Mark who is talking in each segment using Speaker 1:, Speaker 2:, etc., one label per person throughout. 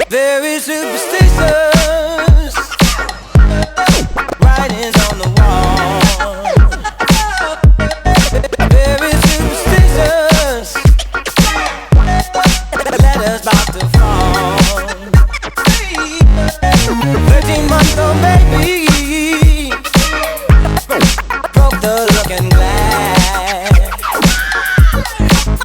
Speaker 1: Very superstitious writings on the wall. Very superstitious letters about to fall. 13-month-old baby broke the looking glass.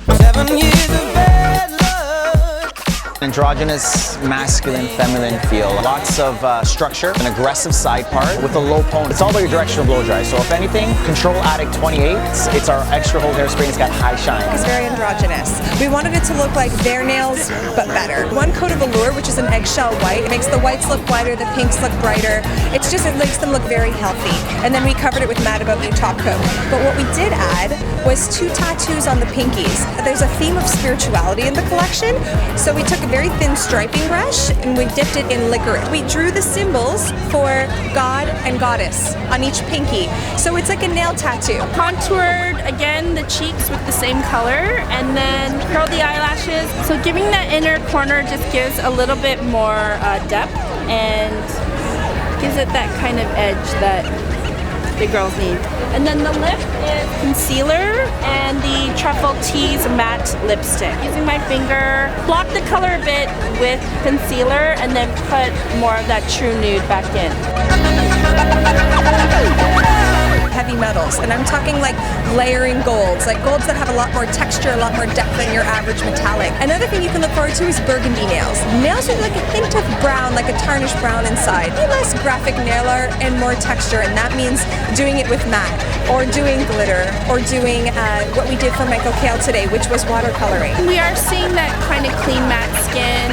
Speaker 1: 7 years of bad luck.
Speaker 2: Androgynous, masculine, feminine feel. Lots of structure, an aggressive side part with a low pony. It's all about your directional blow dry. So if anything, Control Addict 28, it's our extra hold hairspray. It's got high shine.
Speaker 3: It's very androgynous. We wanted it to look like their nails, but better. One coat of Allure, which is an eggshell white. It makes the whites look whiter, the pinks look brighter. It makes them look very healthy. And then we covered it with Mad About You top coat. But what we did add was 2 tattoos on the pinkies. There's a theme of spirituality in the collection, so we took a very thin striping brush and we dipped it in licorice. We drew the symbols for God and Goddess on each pinky, so it's like a nail tattoo.
Speaker 4: Contoured again the cheeks with the same color and then curled the eyelashes. So giving that inner corner just gives a little bit more depth and gives it that kind of edge that the girls need. And then the lip is concealer and the Truffle Tease matte lipstick. Using my finger, block the color a bit with concealer and then put more of that true nude back in.
Speaker 3: Heavy metals, and I'm talking like layering golds, like golds that have a lot more texture, a lot more depth than your average metallic. Another thing you can look forward to is burgundy nails. Nails with like a hint of brown, like a tarnished brown inside. Less graphic nail art and more texture, and that means doing it with matte, or doing glitter, or doing what we did for Michael Kale today, which was watercoloring.
Speaker 4: We are seeing that kind of clean matte skin.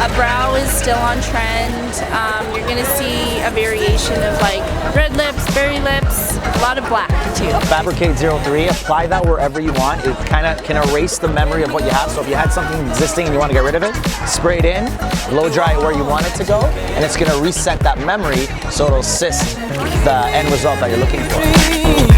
Speaker 4: A brow is still on trend. You're gonna see a variation of like red lips, berry lips, a lot of black too.
Speaker 2: Fabricate 03, apply that wherever you want. It kind of can erase the memory of what you have. So if you had something existing and you want to get rid of it, spray it in, blow dry it where you want it to go, and it's going to reset that memory so it'll assist the end result that you're looking for.